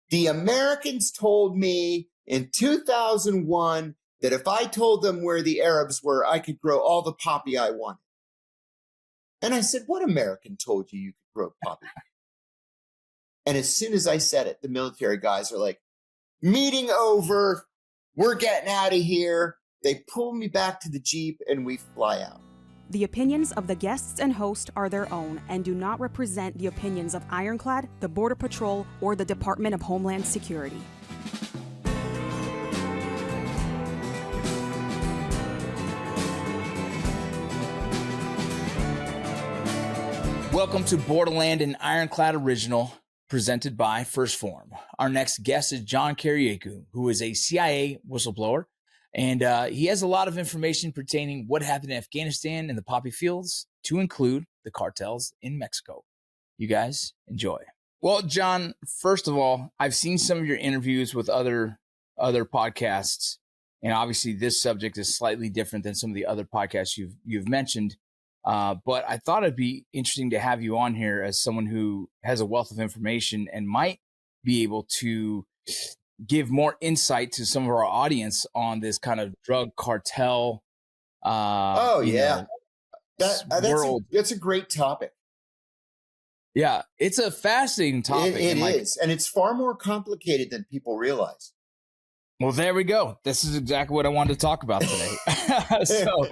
The Americans told me in 2001 that if I told them where the Arabs were, I could grow all the poppy I wanted. And I said, what American told you could grow poppy? And as soon as I said it, the military guys are like, meeting over, we're getting out of here. They pull me back to the Jeep and we fly out. The opinions of the guests and host are their own and do not represent the opinions of Ironclad, the Border Patrol, or the Department of Homeland Security. Welcome to Borderland, an Ironclad original presented by First Form. Our next guest is John Kiriakou, who is a CIA whistleblower, and he has a lot of information pertaining what happened in Afghanistan and the poppy fields, to include the cartels in Mexico. You guys enjoy. Well, John, first of all, I've seen some of your interviews with other podcasts, and obviously this subject is slightly different than some of the other podcasts you've mentioned. But I thought it'd be interesting to have you on here as someone who has a wealth of information and might be able to give more insight to some of our audience on this kind of drug cartel. That's world. That's a great topic. Yeah, it's a fascinating topic. It is, and it's far more complicated than people realize. Well, there we go. This is exactly what I wanted to talk about today. So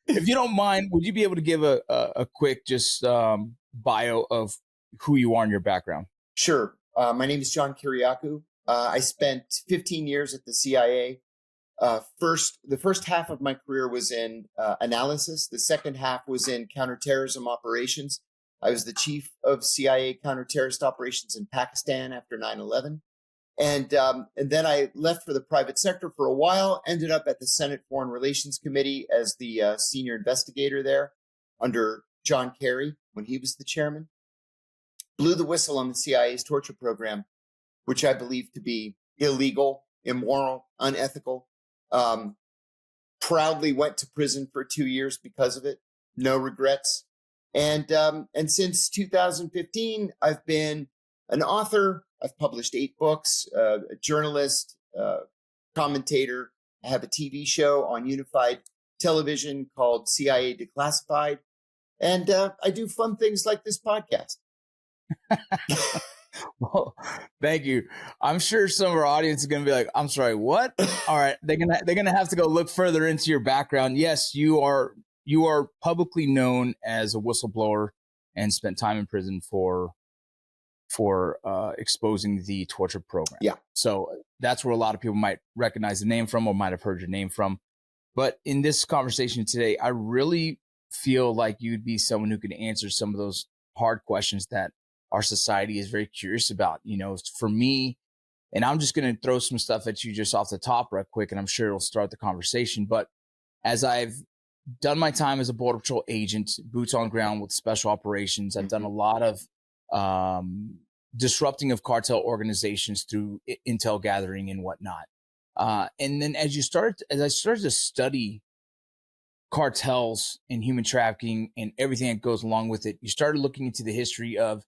if you don't mind, would you be able to give a quick just bio of who you are and your background? Sure. My name is John Kiriakou. I spent 15 years at the CIA. The first half of my career was in analysis. The second half was in counterterrorism operations. I was the chief of CIA counterterrorist operations in Pakistan after 9/11. And then I left for the private sector for a while, ended up at the Senate Foreign Relations Committee as the senior investigator there under John Kerry when he was the chairman. Blew the whistle on the CIA's torture program, which I believe to be illegal, immoral, unethical. Proudly went to prison for 2 years because of it. No regrets. And since 2015, I've been an author. I've published 8 books, a journalist, commentator. I have a TV show on Unified Television called CIA Declassified. And I do fun things like this podcast. Well, thank you. I'm sure some of our audience is going to be like, I'm sorry, what? All right. They're going to have to go look further into your background. Yes, you are publicly known as a whistleblower and spent time in prison for exposing the torture program. Yeah. So that's where a lot of people might recognize the name from or might have heard your name from. But in this conversation today, I really feel like you'd be someone who can answer some of those hard questions that our society is very curious about. You know, for me, and I'm just going to throw some stuff at you just off the top right quick, and I'm sure it'll start the conversation. But as I've done my time as a Border Patrol agent, boots on ground with special operations, I've done a lot of disrupting of cartel organizations through intel gathering and whatnot. And then as I started to study cartels and human trafficking and everything that goes along with it, you started looking into the history of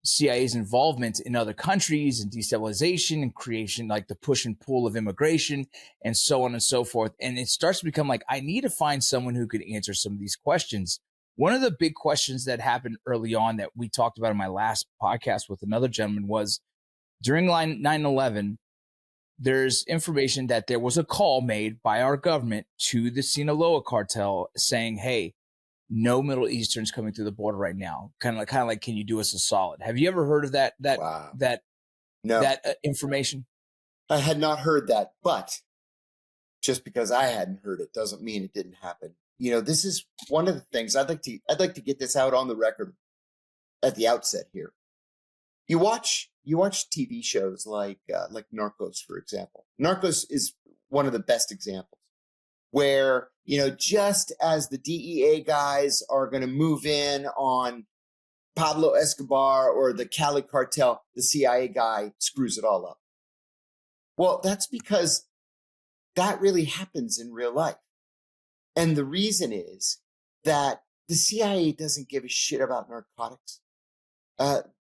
CIA's involvement in other countries and destabilization and creation, like the push and pull of immigration and so on and so forth. And it starts to become like, I need to find someone who could answer some of these questions. One of the big questions that happened early on that we talked about in my last podcast with another gentleman was during 9/11, there's information that there was a call made by our government to the Sinaloa cartel saying, hey, no Middle Easterns coming through the border right now. Kind of like, can you do us a solid? Have you ever heard of that information? I had not heard that, but just because I hadn't heard it doesn't mean it didn't happen. You know, this is one of the things I'd like to get this out on the record at the outset here. You watch TV shows like Narcos, for example. Narcos is one of the best examples where, you know, just as the DEA guys are going to move in on Pablo Escobar or the Cali cartel, the CIA guy screws it all up. Well, that's because that really happens in real life. And the reason is that the CIA doesn't give a shit about narcotics.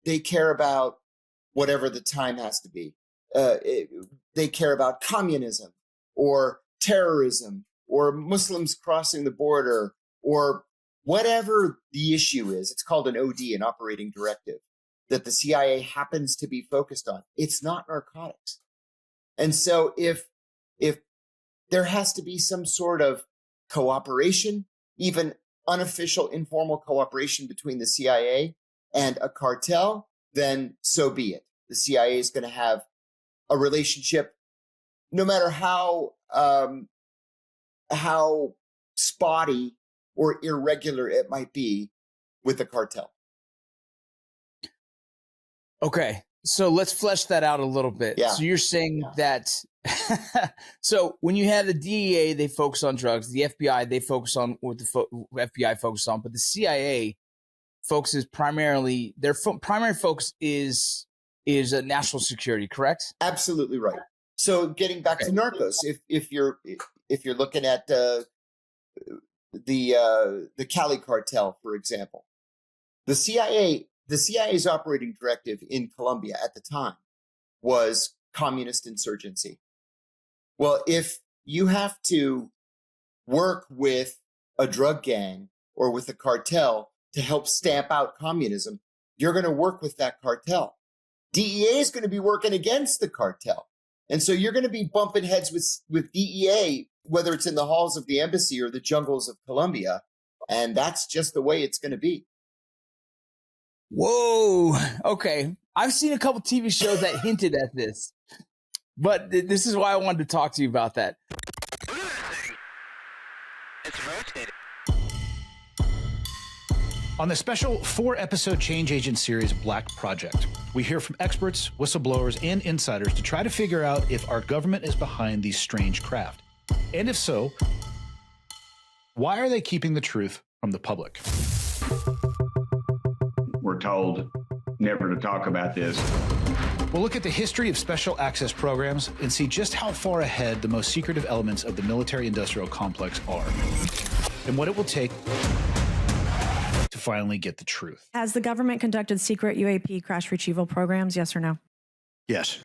They care about whatever the time has to be. They care about communism or terrorism or Muslims crossing the border or whatever the issue is. It's called an OD, an operating directive, that the CIA happens to be focused on. It's not narcotics. And so if there has to be some sort of cooperation, even unofficial, informal cooperation between the CIA and a cartel, then so be it. The CIA is going to have a relationship, no matter how spotty or irregular it might be, with the cartel. Okay, so let's flesh that out a little bit. Yeah. So you're saying that so when you have the DEA, they focus on drugs. The FBI, they focus on what the FBI focuses on, but the CIA focuses primarily. Their primary focus is national security. Correct? Absolutely right. So getting back to narcos, if you're looking at the Cali cartel, for example, the CIA's operating directive in Colombia at the time was communist insurgency. Well, if you have to work with a drug gang or with a cartel to help stamp out communism, you're going to work with that cartel. DEA is going to be working against the cartel. And so you're going to be bumping heads with DEA, whether it's in the halls of the embassy or the jungles of Colombia. And that's just the way it's going to be. Whoa. Okay. I've seen a couple TV shows that hinted at this, but this is why I wanted to talk to you about that. Look at that thing. It's rotating. On the special 4-episode Change Agent series Black Project, we hear from experts, whistleblowers, and insiders to try to figure out if our government is behind these strange craft. And if so, why are they keeping the truth from the public? We're told never to talk about this. We'll look at the history of special access programs and see just how far ahead the most secretive elements of the military-industrial complex are, and what it will take to finally get the truth. Has the government conducted secret UAP crash retrieval programs, yes or no? Yes.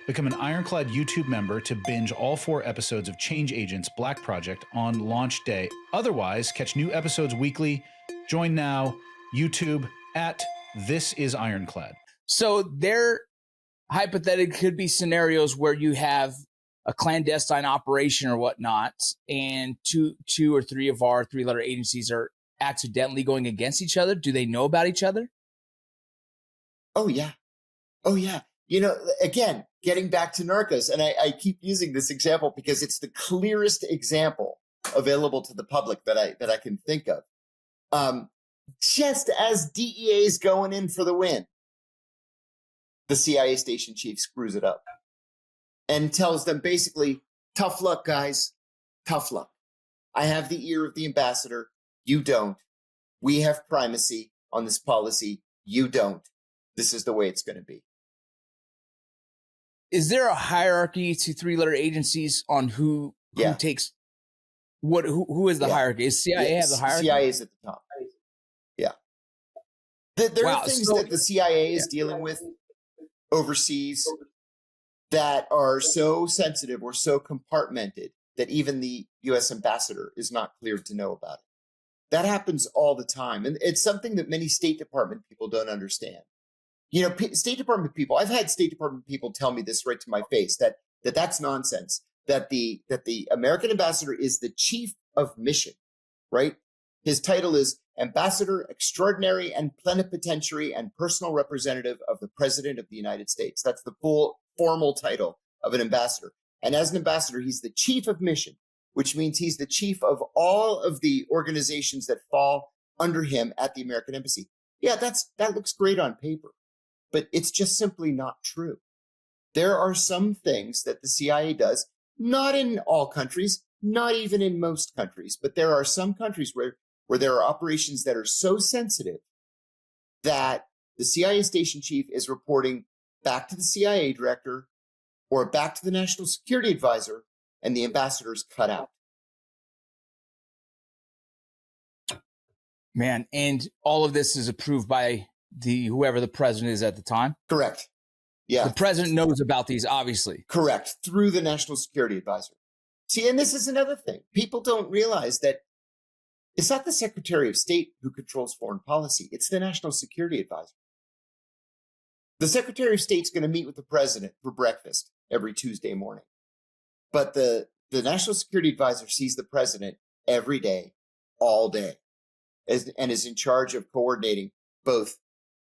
Become an Ironclad YouTube member to binge all 4 episodes of Change Agents Black Project on launch day. Otherwise, catch new episodes weekly. Join now, YouTube at This Is Ironclad. So there hypothetically could be scenarios where you have a clandestine operation or whatnot, and two or three of our 3-letter agencies are accidentally going against each other. Do they know about each other? Oh, yeah. Oh, yeah. You know, again, getting back to narcos, and I keep using this example because it's the clearest example available to the public that I can think of. Just as DEA is going in for the win, the CIA station chief screws it up and tells them basically, tough luck, guys, tough luck. I have the ear of the ambassador. You don't. We have primacy on this policy. You don't. This is the way it's going to be. Is there a hierarchy to 3-letter agencies on who takes what? Who is the hierarchy? Is CIA have the hierarchy? CIA is at the top. Yeah. There are things that the CIA is dealing with overseas that are so sensitive or so compartmented that even the U.S. ambassador is not cleared to know about it. That happens all the time. And it's something that many State Department people don't understand. You know, State Department people, I've had State Department people tell me this right to my face, that's nonsense, that the American ambassador is the chief of mission, right? His title is Ambassador Extraordinary and Plenipotentiary and Personal Representative of the President of the United States. That's the full formal title of an ambassador. And as an ambassador, he's the chief of mission, which means he's the chief of all of the organizations that fall under him at the American Embassy. Yeah, that looks great on paper, but it's just simply not true. There are some things that the CIA does, not in all countries, not even in most countries, but there are some countries where there are operations that are so sensitive that the CIA station chief is reporting back to the CIA director or back to the national security advisor, and the ambassador's cut out. Man, and all of this is approved by whoever the president is at the time? Correct. Yeah. The president knows about these, obviously. Correct. Through the National Security Advisor. See, and this is another thing. People don't realize that it's not the Secretary of State who controls foreign policy. It's the National Security Advisor. The Secretary of State's going to meet with the president for breakfast every Tuesday morning. But the National Security Advisor sees the president every day, all day, and is in charge of coordinating both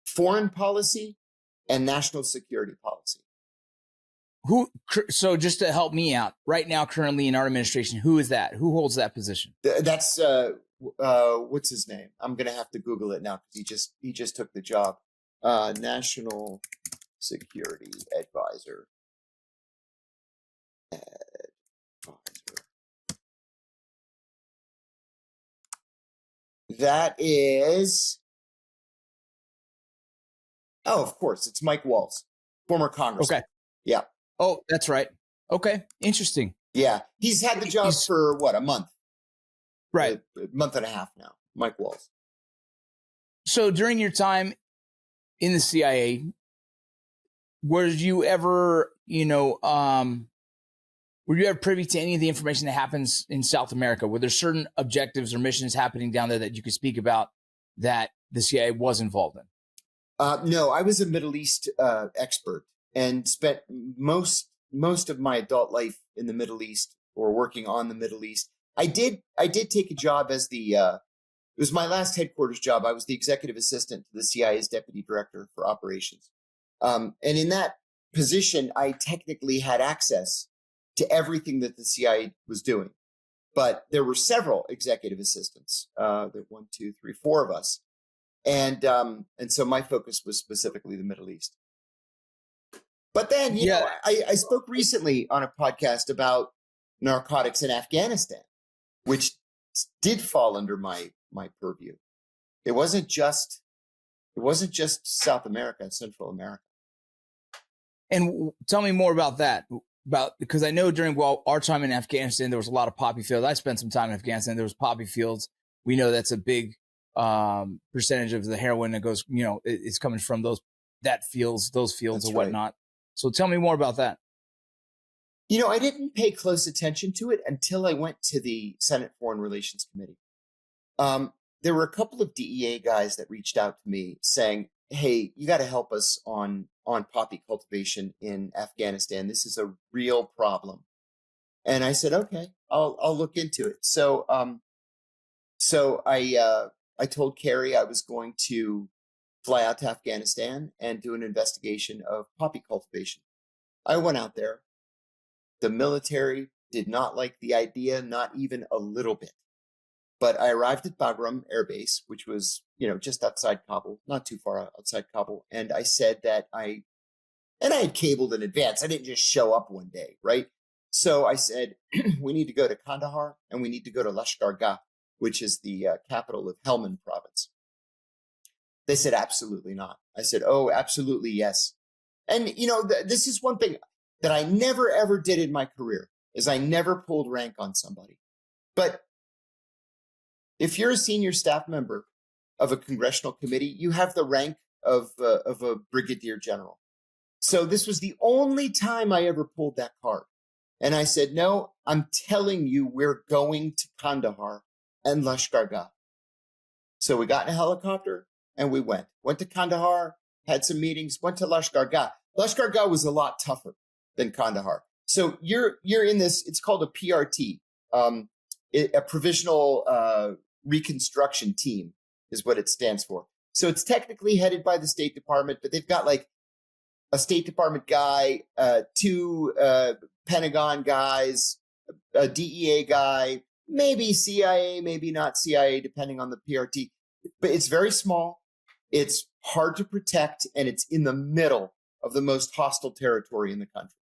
foreign policy and national security policy. So just to help me out, right now, currently in our administration, who is that? Who holds that position? That's what's his name? I'm gonna have to Google it now because he just took the job. National Security Advisor. That is. Oh, of course, it's Mike Waltz, former congressman. Okay. Yeah. Oh, that's right. Okay. Interesting. Yeah. He's had the job for what, a month? Right. A month and a half now. Mike Waltz. So during your time in the CIA, were you ever, were you ever privy to any of the information that happens in South America? Were there certain objectives or missions happening down there that you could speak about that the CIA was involved in? No, I was a Middle East expert and spent most of my adult life in the Middle East or working on the Middle East. I did take a job as it was my last headquarters job. I was the executive assistant to the CIA's deputy director for operations. And in that position, I technically had access to everything that the CIA was doing. But there were several executive assistants. There were 1, 2, 3, 4 of us. And so my focus was specifically the Middle East. But then, you know, I spoke recently on a podcast about narcotics in Afghanistan, which did fall under my purview. It wasn't just South America and Central America. And tell me more about that. Because I know during our time in Afghanistan, there was a lot of poppy fields. I spent some time in Afghanistan. There was poppy fields. We know that's a big percentage of the heroin that goes, it's coming from those fields that's and whatnot. Right. So tell me more about that. I didn't pay close attention to it until I went to the Senate Foreign Relations Committee. There were a couple of DEA guys that reached out to me saying, hey, you got to help us on poppy cultivation in Afghanistan. This is a real problem. And I said, okay, I'll look into it. So I told Carrie I was going to fly out to Afghanistan and do an investigation of poppy cultivation. I went out there. The military did not like the idea, not even a little bit. But I arrived at Bagram Air Base, which was, just outside Kabul, not too far outside Kabul. And I said that I had cabled in advance. I didn't just show up one day, right? So I said, we need to go to Kandahar and we need to go to Lashkar Gah, which is the capital of Helmand province. They said, absolutely not. I said, oh, absolutely, yes. And, this is one thing that I never, ever did in my career, is I never pulled rank on somebody. But if you're a senior staff member of a congressional committee, you have the rank of a brigadier general. So this was the only time I ever pulled that card. And I said, no, I'm telling you, we're going to Kandahar and Lashkar Gah. So we got in a helicopter and we went to Kandahar, had some meetings, went to Lashkar Gah. Lashkar Gah was a lot tougher than Kandahar. So you're in this, it's called a PRT, a provisional reconstruction team is what it stands for. So it's technically headed by the State Department, but they've got like a State Department guy, 2 Pentagon guys, a DEA guy, maybe CIA, maybe not CIA, depending on the PRT. But it's very small. It's hard to protect, and it's in the middle of the most hostile territory in the country.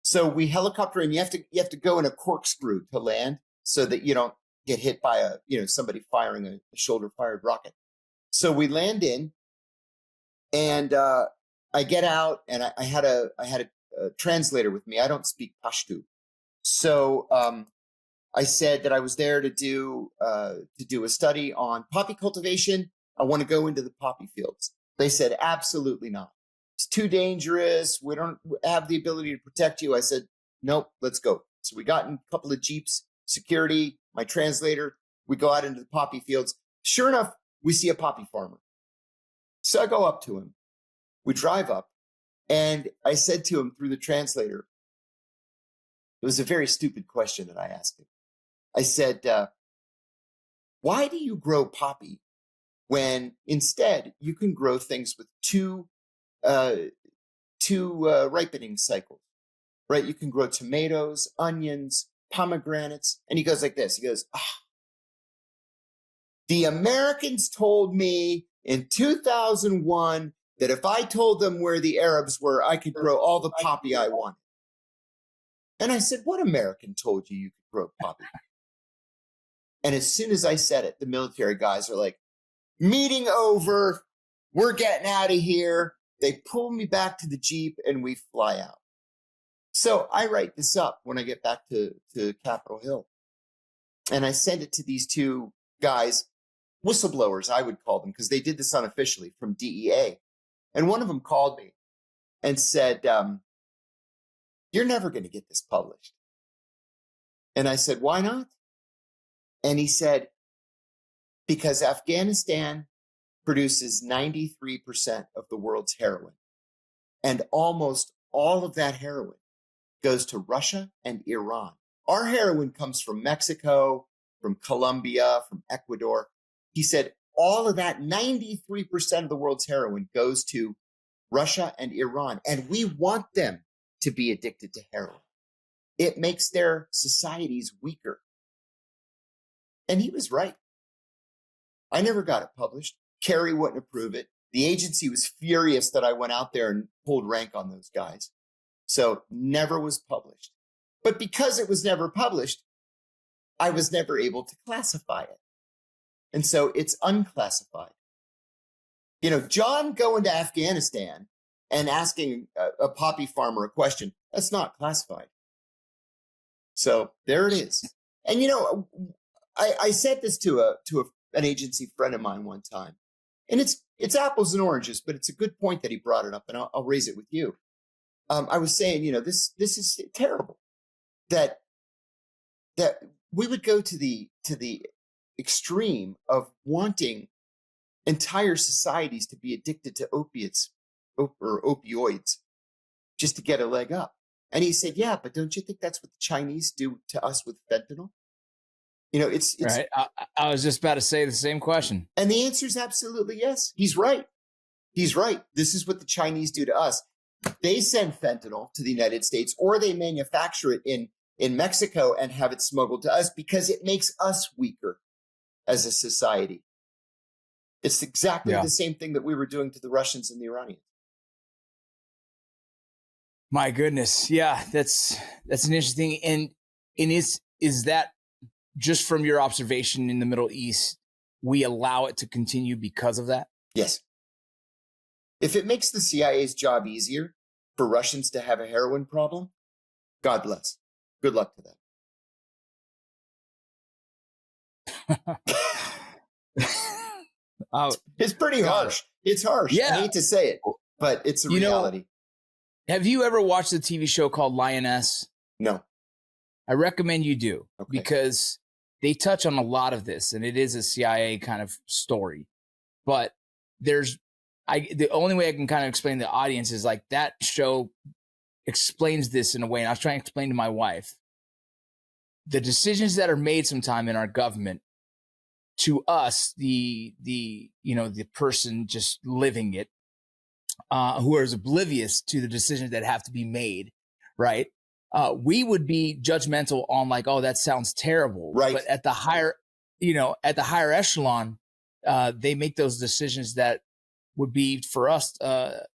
So we helicopter, and you have to go in a corkscrew to land so that you don't get hit by somebody firing a shoulder-fired rocket. So we land in, and I get out, and I had a translator with me. I don't speak Pashto, so I said that I was there to do a study on poppy cultivation. I want to go into the poppy fields. They said absolutely not. It's too dangerous. We don't have the ability to protect you. I said, nope, let's go. So we got in a couple of Jeeps, security, my translator. We go out into the poppy fields. Sure enough, we see a poppy farmer. So I go up to him. We drive up, and I said to him through the translator, it was a very stupid question that I asked him. I said, why do you grow poppy when instead you can grow things with two ripening cycles, right? You can grow tomatoes, onions, pomegranates. And he goes like this. He goes, the Americans told me in 2001 that if I told them where the Arabs were, I could grow all the poppy I wanted. And I said, what American told you could grow poppy? And as soon as I said it, the military guys are like, meeting over. We're getting out of here. They pull me back to the Jeep and we fly out. So I write this up when I get back to Capitol Hill. And I send it to these two guys, whistleblowers, I would call them, because they did this unofficially from DEA. And one of them called me and said, you're never going to get this published. And I said, why not? And he said, because Afghanistan produces 93% of the world's heroin. And almost all of that heroin goes to Russia and Iran. Our heroin comes from Mexico, from Colombia, from Ecuador. He said all of that, 93% of the world's heroin goes to Russia and Iran. And we want them to be addicted to heroin. It makes their societies weaker. And he was right. I never got it published. Kerry wouldn't approve it. The agency was furious that I went out there and pulled rank on those guys. So never was published. But because it was never published, I was never able to classify it. And so it's unclassified. You know, John going to Afghanistan and asking a poppy farmer a question, that's not classified. So there it is. And, you know, I said this to an agency friend of mine one time, and it's apples and oranges, but it's a good point that he brought it up, and I'll raise it with you. I was saying, you know, this is terrible that we would go to the extreme of wanting entire societies to be addicted to opiates or opioids just to get a leg up. And he said, yeah, but don't you think that's what the Chinese do to us with fentanyl? You know, it's right. I was just about to say the same question. And the answer is absolutely yes. He's right. He's right. This is what the Chinese do to us. They send fentanyl to the United States, or they manufacture it in Mexico and have it smuggled to us because it makes us weaker as a society. It's exactly the same thing that we were doing to the Russians and the Iranians. My goodness. Yeah, that's an interesting. And is that just from your observation in the Middle East, we allow it to continue because of that? Yes. If it makes the CIA's job easier for Russians to have a heroin problem, God bless. Good luck to them. It's pretty harsh. It's harsh. Yeah. I hate to say it, but it's a reality. Have you ever watched a TV show called Lioness? No. I recommend you do, because they touch on a lot of this, and it is a CIA kind of story. But the only way I can kind of explain to the audience is like that show explains this in a way, and I was trying to explain to my wife the decisions that are made sometime in our government to us, the person just living it, who is oblivious to the decisions that have to be made, right? We would be judgmental on like, oh, that sounds terrible. Right. But at the higher echelon, they make those decisions that would be for us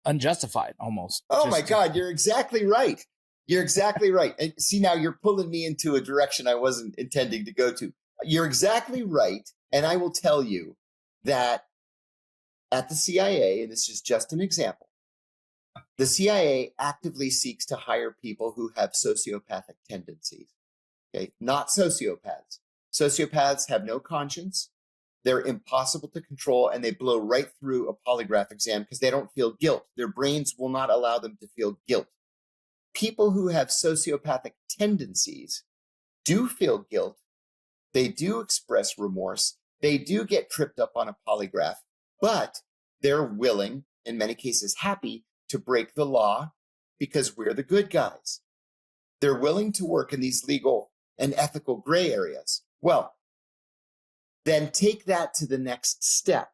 unjustified almost. Oh my God, you're exactly right. You're exactly right. And see, now you're pulling me into a direction I wasn't intending to go to. You're exactly right. And I will tell you that at the CIA, and this is just an example, the CIA actively seeks to hire people who have sociopathic tendencies, okay? Not sociopaths. Sociopaths have no conscience. They're impossible to control, and they blow right through a polygraph exam because they don't feel guilt. Their brains will not allow them to feel guilt. People who have sociopathic tendencies do feel guilt. They do express remorse. They do get tripped up on a polygraph, but they're willing, in many cases happy, to break the law because we're the good guys. They're willing to work in these legal and ethical gray areas. Well, then take that to the next step.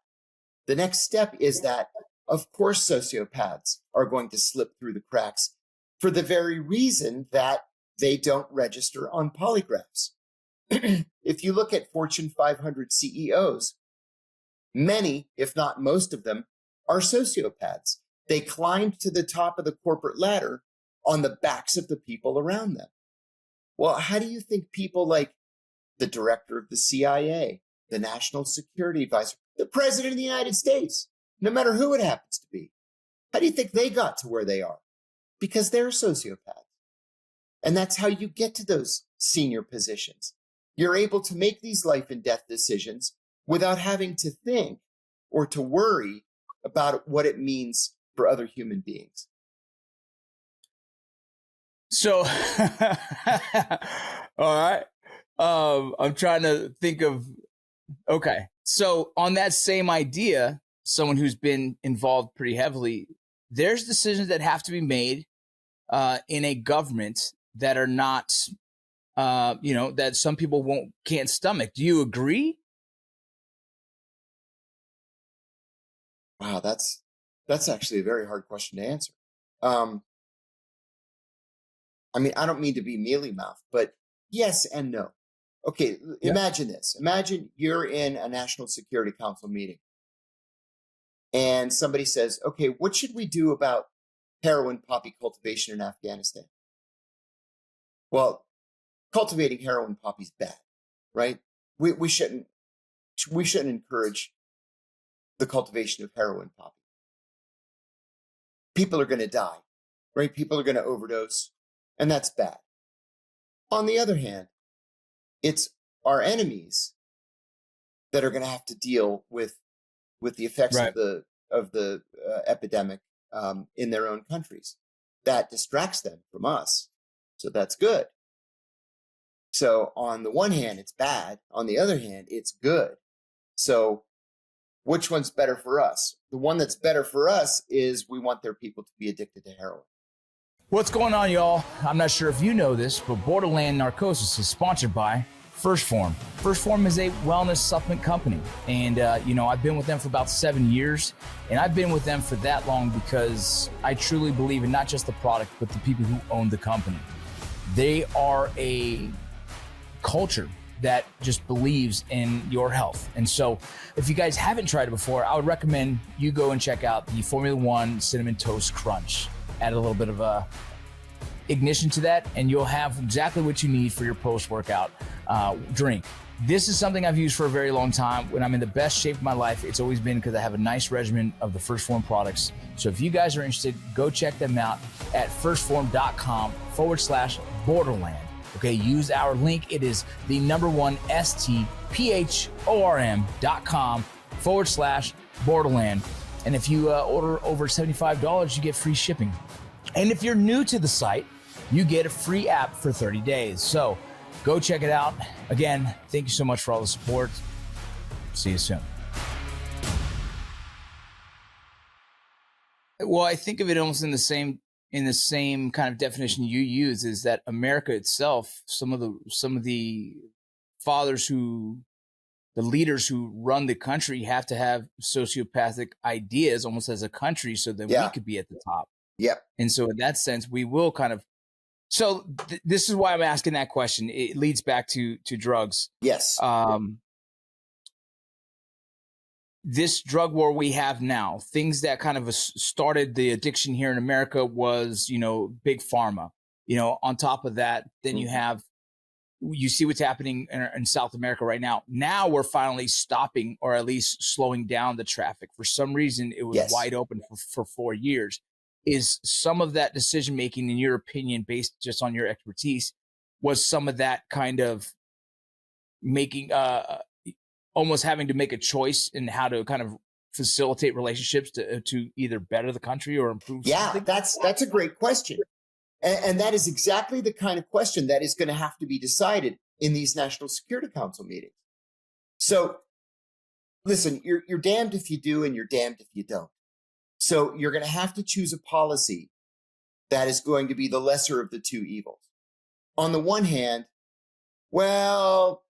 The next step is that, of course, sociopaths are going to slip through the cracks for the very reason that they don't register on polygraphs. If you look at Fortune 500 CEOs, many, if not most of them, are sociopaths. They climbed to the top of the corporate ladder on the backs of the people around them. Well, how do you think people like the director of the CIA, the national security advisor, the president of the United States, no matter who it happens to be, how do you think they got to where they are? Because they're sociopaths. And that's how you get to those senior positions. You're able to make these life and death decisions without having to think or to worry about what it means for other human beings. So, all right. I'm trying to think of, okay. So on that same idea, someone who's been involved pretty heavily, there's decisions that have to be made in a government that are not, that some people can't stomach. Do you agree? Wow, that's actually a very hard question to answer. I mean, I don't mean to be mealy-mouthed, but yes and no. Okay, Yeah. Imagine this. Imagine you're in a National Security Council meeting and somebody says, okay, what should we do about heroin poppy cultivation in Afghanistan? Well, cultivating heroin poppy is bad, right? We shouldn't encourage the cultivation of heroin poppy. People are going to die, right? People are going to overdose, and that's bad. On the other hand, it's our enemies that are going to have to deal with the effects Right. of the epidemic in their own countries. That distracts them from us, so that's good. So on the one hand, it's bad. On the other hand, it's good. So which one's better for us? The one that's better for us is we want their people to be addicted to heroin. What's going on, y'all? I'm not sure if you know this, but Borderland Narcosis is sponsored by First Form. First Form is a wellness supplement company. And, I've been with them for about 7 years. And I've been with them for that long because I truly believe in not just the product, but the people who own the company. They are a culture that just believes in your health. And so if you guys haven't tried it before, I would recommend you go and check out the Formula One Cinnamon Toast Crunch. Add a little bit of a ignition to that, and you'll have exactly what you need for your post-workout drink. This is something I've used for a very long time. When I'm in the best shape of my life, it's always been because I have a nice regimen of the First Form products. So if you guys are interested, go check them out at firstform.com/Borderland. Okay, use our link. It is the #1 stphorm.com/Borderland. And if you order over $75, you get free shipping. And if you're new to the site, you get a free app for 30 days. So go check it out. Again, thank you so much for all the support. See you soon. Well, I think of it almost in the same kind of definition you use, is that America itself, some of the fathers the leaders who run the country have to have sociopathic ideas almost as a country so that we could be at the top. Yep. And so in that sense, we will kind of, this is why I'm asking that question. It leads back to drugs. Yes. This drug war we have now, things that kind of started the addiction here in America was, big pharma. On top of that, then you see what's happening in South America right now. Now we're finally stopping, or at least slowing down the traffic. For some reason, it was wide open for 4 years. Is some of that decision-making, in your opinion, based just on your expertise, was some of that kind of making, almost having to make a choice in how to kind of facilitate relationships to either better the country or improve something? That's a great question. And that is exactly the kind of question that is going to have to be decided in these National Security Council meetings. So listen, you're damned if you do and you're damned if you don't. So you're going to have to choose a policy that is going to be the lesser of the two evils. On the one hand, well,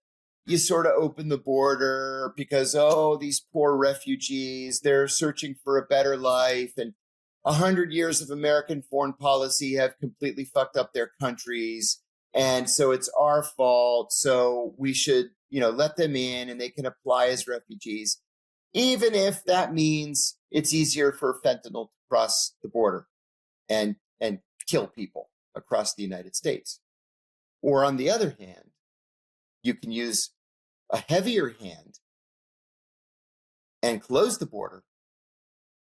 you sort of open the border because, these poor refugees, they're searching for a better life. And 100 years of American foreign policy have completely fucked up their countries. And so it's our fault. So we should, let them in and they can apply as refugees, even if that means it's easier for fentanyl to cross the border and kill people across the United States. Or on the other hand, you can use a heavier hand and close the border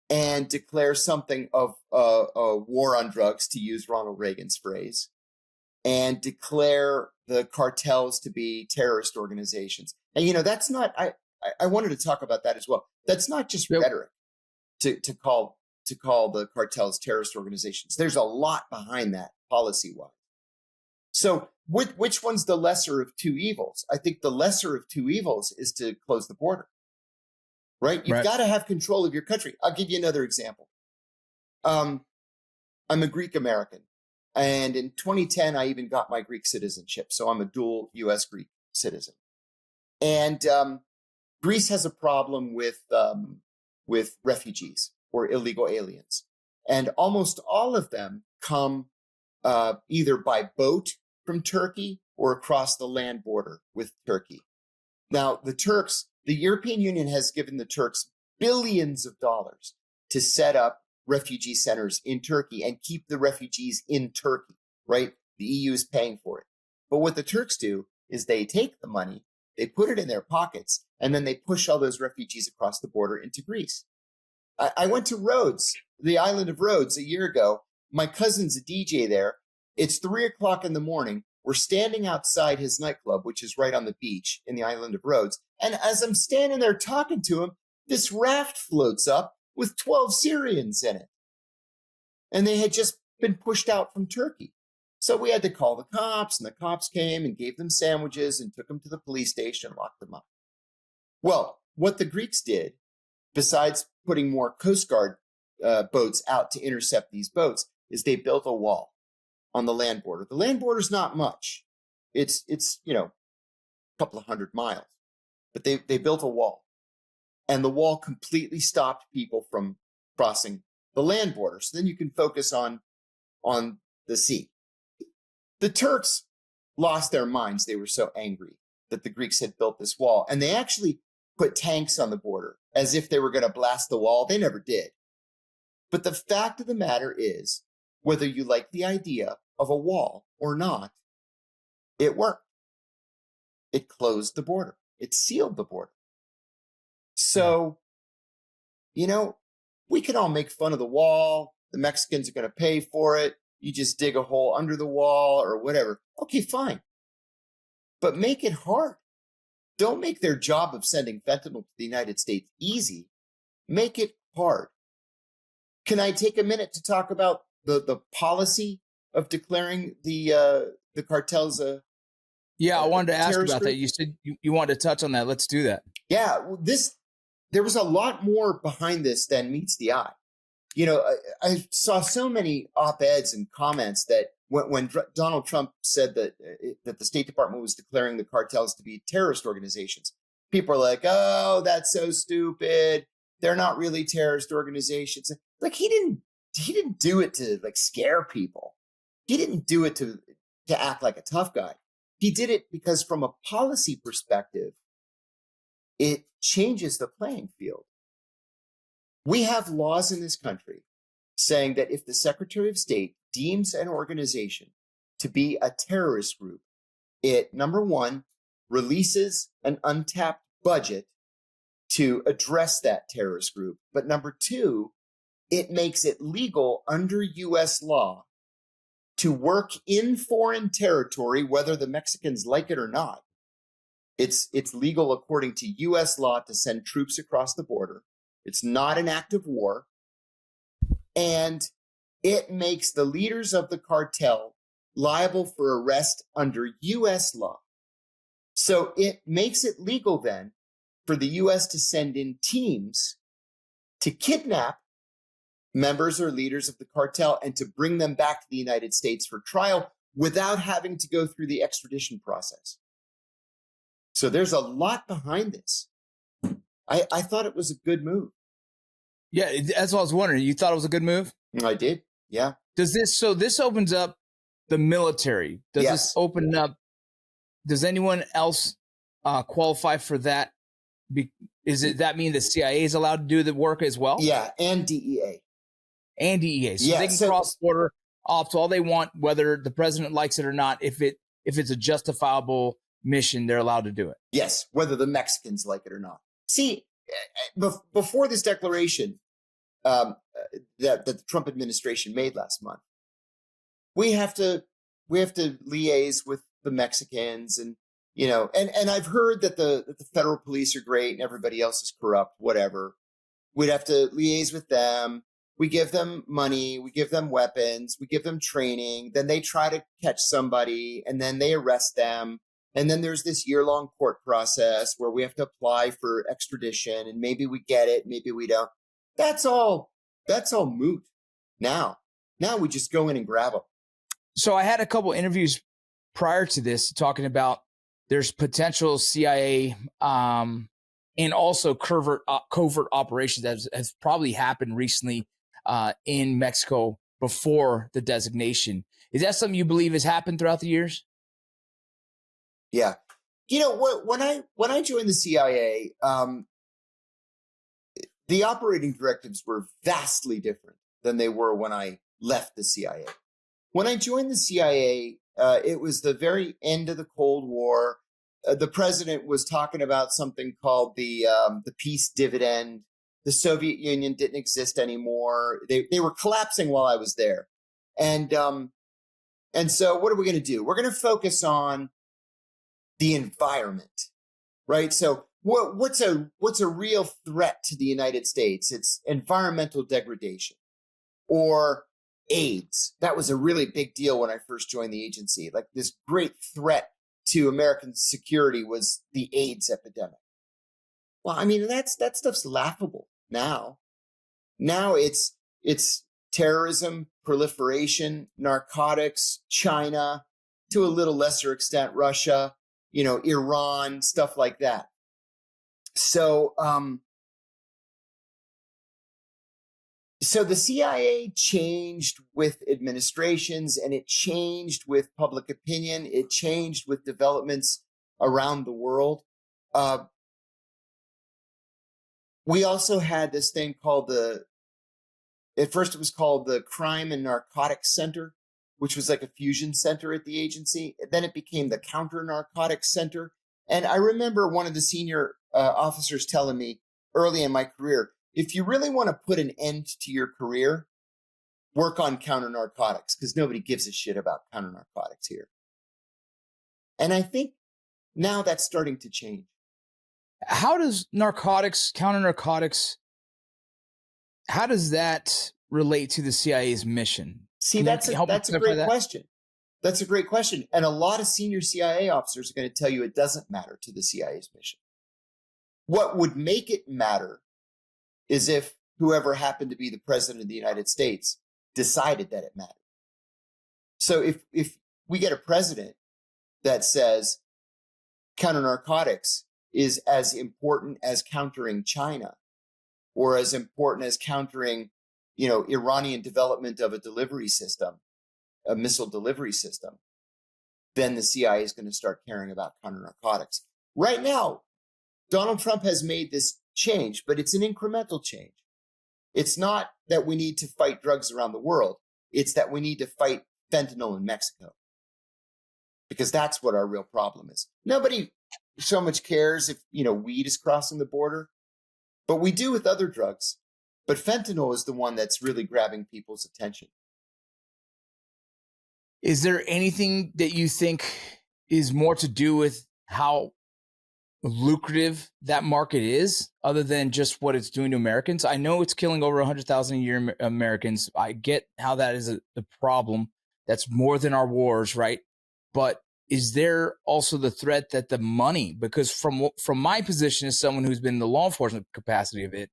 and declare something of a war on drugs, to use Ronald Reagan's phrase, and declare the cartels to be terrorist organizations. And, that's not, I wanted to talk about that as well. That's not just rhetoric to call the cartels terrorist organizations. There's a lot behind that policy-wise. So which one's the lesser of two evils? I think the lesser of two evils is to close the border, right? You've got to have control of your country. I'll give you another example. I'm a Greek American, and in 2010, I even got my Greek citizenship. So I'm a dual U.S. Greek citizen. And Greece has a problem with refugees or illegal aliens. And almost all of them come either by boat from Turkey or across the land border with Turkey. Now, the European Union has given the Turks billions of dollars to set up refugee centers in Turkey and keep the refugees in Turkey, right? The EU is paying for it. But what the Turks do is they take the money, they put it in their pockets, and then they push all those refugees across the border into Greece. I went to Rhodes, the island of Rhodes, a year ago. My cousin's a DJ there. It's 3:00 in the morning. We're standing outside his nightclub, which is right on the beach in the island of Rhodes. And as I'm standing there talking to him, this raft floats up with 12 Syrians in it. And they had just been pushed out from Turkey. So we had to call the cops, and the cops came and gave them sandwiches and took them to the police station and locked them up. Well, what the Greeks did, besides putting more Coast Guard boats out to intercept these boats, is they built a wall on the land border. The land border is not much. It's a couple of 100 miles. But they built a wall. And the wall completely stopped people from crossing the land border. So then you can focus on the sea. The Turks lost their minds. They were so angry that the Greeks had built this wall. And they actually put tanks on the border as if they were going to blast the wall. They never did. But the fact of the matter is, whether you like the idea of a wall or not, it worked. It closed the border. It sealed the border. So, we can all make fun of the wall. The Mexicans are going to pay for it. You just dig a hole under the wall or whatever. Okay, fine. But make it hard. Don't make their job of sending fentanyl to the United States easy. Make it hard. Can I take a minute to talk about the policy of declaring the cartels Yeah, I wanted to ask about group? that. You said you wanted to touch on that. Let's do that. Yeah, there was a lot more behind this than meets the eye. I saw so many op-eds and comments that when Donald Trump said that the State Department was declaring the cartels to be terrorist organizations, people are like, "Oh, that's so stupid. They're not really terrorist organizations." Like he didn't do it to scare people. He didn't do it to act like a tough guy. He did it because from a policy perspective, it changes the playing field. We have laws in this country saying that if the Secretary of State deems an organization to be a terrorist group, it, number one, releases an untapped budget to address that terrorist group. But number two, it makes it legal under U.S. law to work in foreign territory, whether the Mexicans like it or not, It's legal according to U.S. law to send troops across the border. It's not an act of war. And it makes the leaders of the cartel liable for arrest under U.S. law. So it makes it legal then for the U.S. to send in teams to kidnap members or leaders of the cartel and to bring them back to the United States for trial without having to go through the extradition process. So there's a lot behind this. I thought it was a good move. Yeah, that's what I was wondering. You thought it was a good move? I did. Yeah. This opens up the military. Does Yes. this open up? Does anyone else qualify for that? That mean the CIA is allowed to do the work as well? Yeah, and DEA. And DEA. So Yeah, they can so- cross border off to all they want, whether the president likes it or not. If it's a justifiable mission, they're allowed to do it. Yes, whether the Mexicans like it or not. See, before this declaration that the Trump administration made last month, we have to liaise with the Mexicans, and and I've heard that the federal police are great and everybody else is corrupt. Whatever, we'd have to liaise with them. We give them money, we give them weapons, we give them training. Then they try to catch somebody, and then they arrest them. And then there's this year-long court process where we have to apply for extradition, and maybe we get it, maybe we don't. That's all moot now. Now we just go in and grab them. So I had a couple interviews prior to this talking about there's potential CIA and also covert operations that has probably happened recently in Mexico before the designation. Is that something you believe has happened throughout the years? Yeah. When I joined the CIA, the operating directives were vastly different than they were when I left the CIA. When I joined the CIA, it was the very end of the Cold War. The president was talking about something called the peace dividend. The Soviet Union didn't exist anymore. They were collapsing while I was there. And so what are we going to do? We're going to focus on the environment, right? So what's a real threat to the United States? It's environmental degradation or AIDS. That was a really big deal when I first joined the agency. Like, this great threat to American security was the AIDS epidemic. Well, I mean, that stuff's laughable now. Now it's terrorism, proliferation, narcotics, China, to a little lesser extent, Russia, Iran, stuff like that. So, so the CIA changed with administrations, and it changed with public opinion. It changed with developments around the world. We also had this thing called at first it was called the Crime and Narcotics Center, which was like a fusion center at the agency. Then it became the Counter-Narcotics Center. And I remember one of the senior officers telling me early in my career, if you really want to put an end to your career, work on counter-narcotics, because nobody gives a shit about counter-narcotics here. And I think now that's starting to change. How does counter-narcotics, how does that relate to the CIA's mission? See, that's a great question. That's a great question. And a lot of senior CIA officers are going to tell you it doesn't matter to the CIA's mission. What would make it matter is if whoever happened to be the president of the United States decided that it mattered. So if we get a president that says counter-narcotics is as important as countering China, or as important as countering, Iranian development of a delivery system, a missile delivery system, then the CIA is going to start caring about counter-narcotics. Right now, Donald Trump has made this change, but it's an incremental change. It's not that we need to fight drugs around the world. It's that we need to fight fentanyl in Mexico, because that's what our real problem is. Nobody so much cares if, weed is crossing the border, but we do with other drugs. But fentanyl is the one that's really grabbing people's attention. Is there anything that you think is more to do with how lucrative that market is, other than just what it's doing to Americans. I know it's killing over 100,000 a year Americans. I get how that is a problem. That's more than our wars, right? But is there also the threat that the money, because from my position as someone who's been in the law enforcement capacity of it,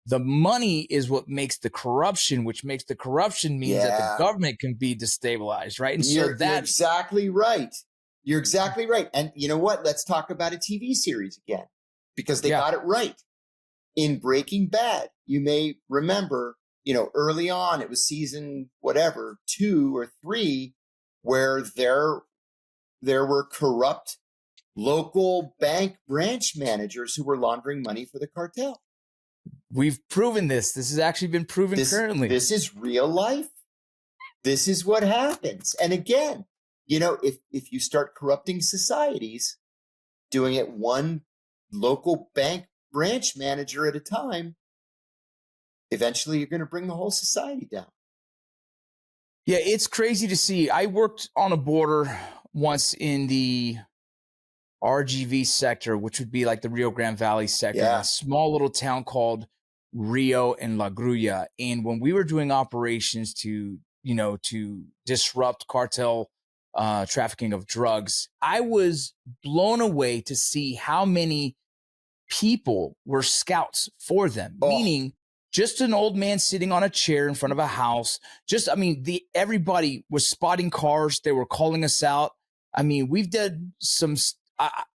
the money is what makes the corruption, which makes the corruption means that the government can be destabilized, right? And you're exactly right. You're exactly right. And you know what? Let's talk about a TV series again, because they got it right. In Breaking Bad, you may remember, early on, it was season 2 or 3, where there were corrupt local bank branch managers who were laundering money for the cartel. We've proven this. This has actually been proven currently. This is real life. This is what happens. And again, if you start corrupting societies, doing it one local bank branch manager at a time, eventually you're going to bring the whole society down. Yeah, it's crazy to see. I worked on a border once in the RGV sector, which would be like the Rio Grande Valley sector, in a small little town called Rio and La Grulla. And when we were doing operations to disrupt cartel trafficking of drugs, I was blown away to see how many people were scouts for them, meaning just an old man sitting on a chair in front of a house. Everybody was spotting cars. They were calling us out. We've done some.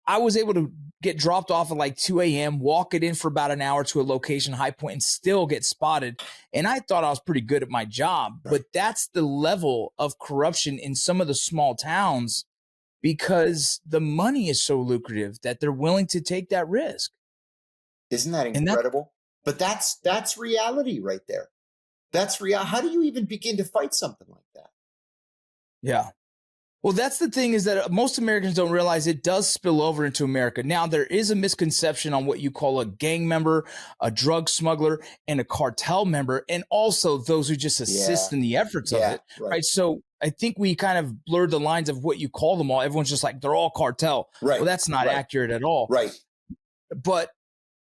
I was able to get dropped off at like 2 a.m., walk it in for about an hour to a location, High Point, and still get spotted. And I thought I was pretty good at my job. But that's the level of corruption in some of the small towns, because the money is so lucrative that they're willing to take that risk. Isn't that incredible? But that's reality right there. That's real. How do you even begin to fight something like that? Yeah. Well, that's the thing, is that most Americans don't realize it does spill over into America. Now, there is a misconception on what you call a gang member, a drug smuggler, and a cartel member, and also those who just assist in the efforts of it. Right. So I think we kind of blurred the lines of what you call them all. Everyone's just like, they're all cartel. Right. Well, that's not accurate at all. Right. But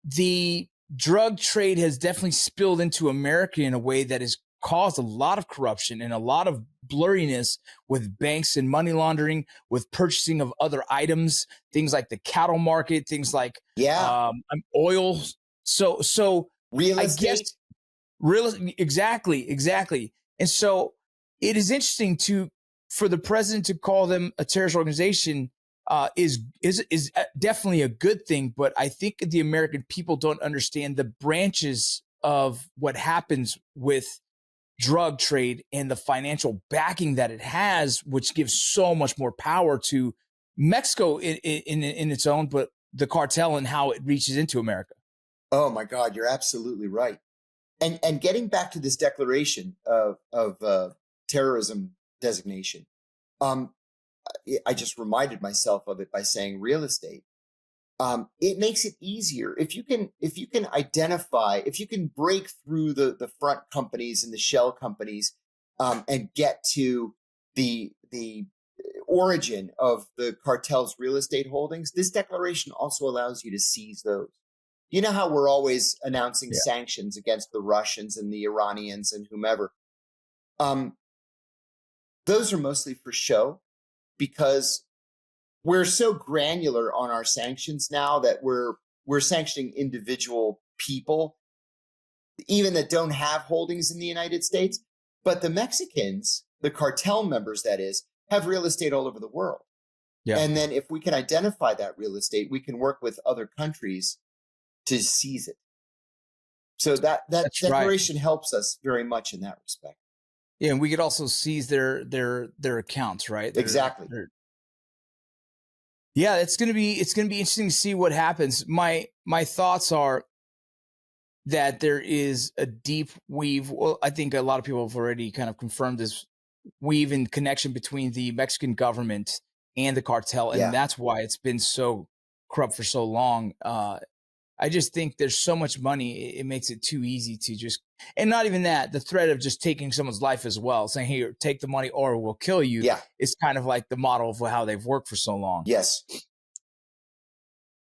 the drug trade has definitely spilled into America in a way that has caused a lot of corruption and a lot of blurriness with banks and money laundering, with purchasing of other items, things like the cattle market, things like oil. So real estate. Exactly. And so it is interesting for the president to call them a terrorist organization is definitely a good thing. But I think the American people don't understand the branches of what happens with drug trade and the financial backing that it has, which gives so much more power to Mexico in its own, but the cartel and how it reaches into America. Oh my God, you're absolutely right. And getting back to this declaration of terrorism designation, I just reminded myself of it by saying real estate. It makes it easier if you can identify, if you can break through the front companies and the shell companies, and get to the origin of the cartel's real estate holdings. This declaration also allows you to seize those. You know how we're always announcing sanctions against the Russians and the Iranians and whomever. Those are mostly for show, because we're so granular on our sanctions now that we're sanctioning individual people, even that don't have holdings in the United States. But the Mexicans, the cartel members, that is, have real estate all over the world. Yeah. And then if we can identify that real estate, we can work with other countries to seize it. So that declaration helps us very much in that respect. Yeah, and we could also seize their accounts, right? Exactly. Yeah, it's gonna be interesting to see what happens. My thoughts are that there is a deep weave. Well, I think a lot of people have already kind of confirmed this weave in connection between the Mexican government and the cartel, and that's why it's been so corrupt for so long. I just think there's so much money, it makes it too easy to just, and not even that, the threat of just taking someone's life as well, saying, hey, take the money or we'll kill you, is kind of like the model of how they've worked for so long. Yes.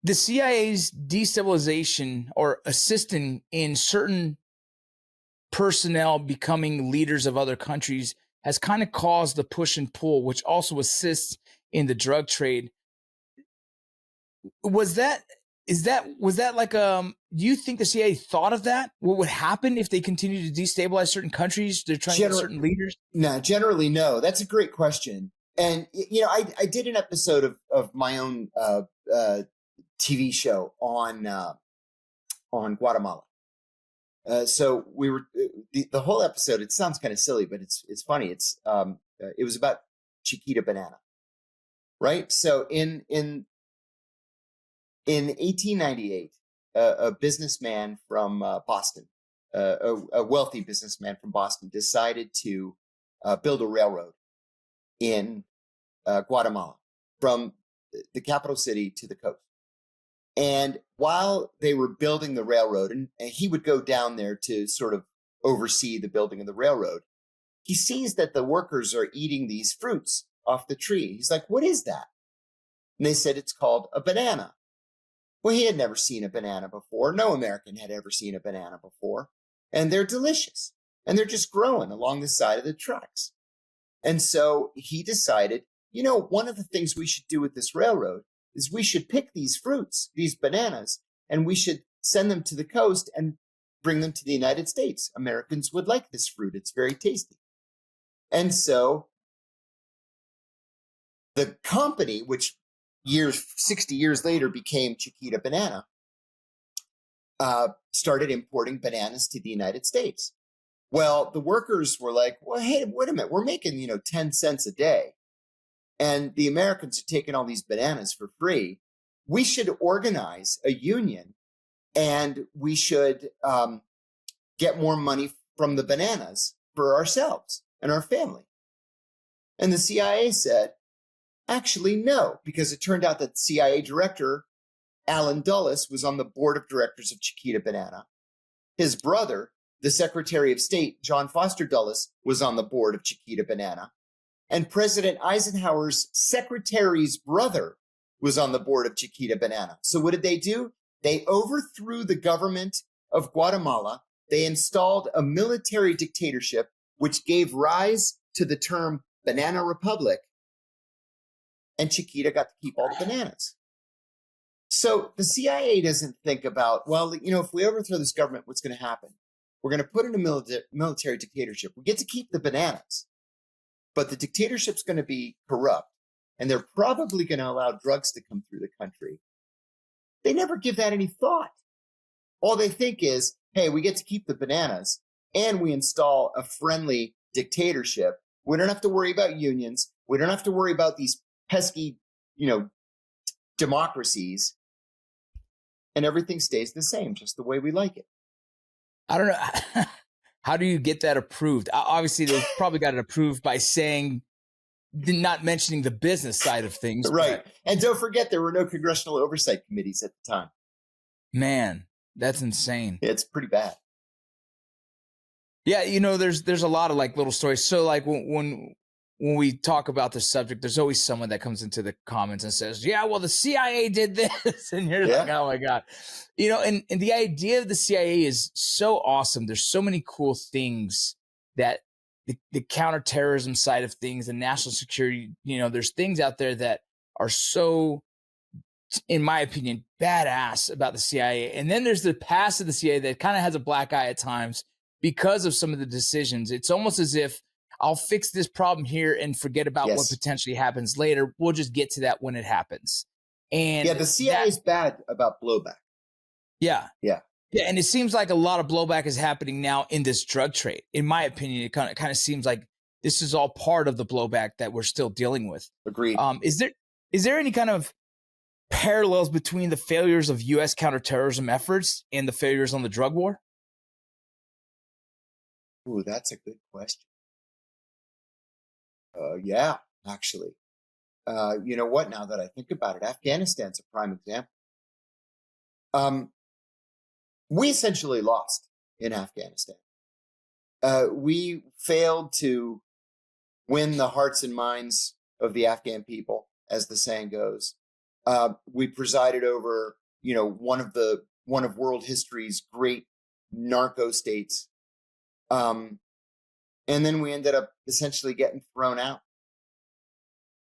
the CIA's destabilization or assisting in certain personnel becoming leaders of other countries has kind of caused the push and pull, which also assists in the drug trade. Was that like do you think the CIA thought of that? What would happen if they continue to destabilize certain countries? They're trying to get certain leaders? No, generally no. That's a great question. And I did an episode of my own TV show on Guatemala. So we were the whole episode. It sounds kind of silly, but it's funny. It was about Chiquita Banana, right? So in 1898, a businessman from Boston, a wealthy businessman from Boston, decided to build a railroad in Guatemala from the capital city to the coast. And while they were building the railroad, and he would go down there to sort of oversee the building of the railroad, he sees that the workers are eating these fruits off the tree. He's like, "What is that?" And they said it's called a banana. Well, he had never seen a banana before. No American had ever seen a banana before. And they're delicious. And they're just growing along the side of the tracks. And so he decided, one of the things we should do with this railroad is we should pick these fruits, these bananas, and we should send them to the coast and bring them to the United States. Americans would like this fruit. It's very tasty. And so the company, which 60 years later became Chiquita Banana, started importing bananas to the United States. Well, the workers were like, well, hey, wait a minute, we're making, 10 cents a day. And the Americans are taking all these bananas for free. We should organize a union and we should get more money from the bananas for ourselves and our family. And the CIA said, actually, no, because it turned out that CIA director, Alan Dulles, was on the board of directors of Chiquita Banana. His brother, the Secretary of State, John Foster Dulles, was on the board of Chiquita Banana. And President Eisenhower's secretary's brother was on the board of Chiquita Banana. So what did they do? They overthrew the government of Guatemala. They installed a military dictatorship, which gave rise to the term Banana Republic. And Chiquita got to keep all the bananas. So the CIA doesn't think about, well, if we overthrow this government, what's going to happen? We're going to put in a military dictatorship. We get to keep the bananas. But the dictatorship's going to be corrupt, and they're probably going to allow drugs to come through the country. They never give that any thought. All they think is, hey, we get to keep the bananas, and we install a friendly dictatorship. We don't have to worry about unions. We don't have to worry about these pesky, democracies. And everything stays the same, just the way we like it. I don't know. How do you get that approved? Obviously, they probably got it approved by not mentioning the business side of things. Right. And don't forget, there were no congressional oversight committees at the time. Man, that's insane. It's pretty bad. Yeah, there's a lot of little stories. So when we talk about this subject, there's always someone that comes into the comments and says, yeah, well, the CIA did this. And you're like, oh my God. And the idea of the CIA is so awesome. There's so many cool things that the counterterrorism side of things, the national security, there's things out there that are so, in my opinion, badass about the CIA. And then there's the past of the CIA that kind of has a black eye at times because of some of the decisions. It's almost as if I'll fix this problem here and forget about what potentially happens later. We'll just get to that when it happens. And the CIA is bad about blowback. Yeah. And it seems like a lot of blowback is happening now in this drug trade. In my opinion, it kind of seems like this is all part of the blowback that we're still dealing with. Agreed. Is there any kind of parallels between the failures of U.S. counterterrorism efforts and the failures on the drug war? Ooh, that's a good question. Yeah, actually. You know what? Now that I think about it, Afghanistan's a prime example. We essentially lost in Afghanistan. We failed to win the hearts and minds of the Afghan people, as the saying goes. We presided over, one of world history's great narco states. And then we ended up essentially getting thrown out.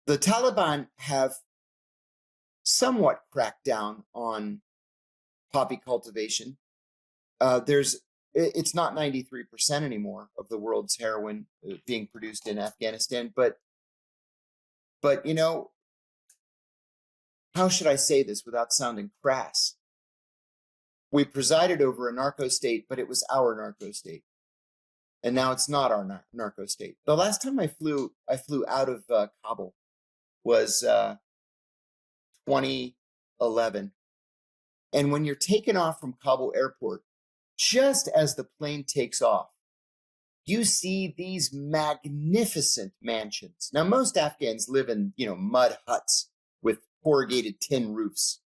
The Taliban have somewhat cracked down on poppy cultivation. It's not 93% anymore of the world's heroin being produced in Afghanistan, but how should I say this without sounding crass? We presided over a narco state, but it was our narco state. And now it's not our narco state. The last time I flew out of Kabul was 2011. And when you're taken off from Kabul airport, just as the plane takes off, you see these magnificent mansions. Now, most Afghans live in, mud huts with corrugated tin roofs.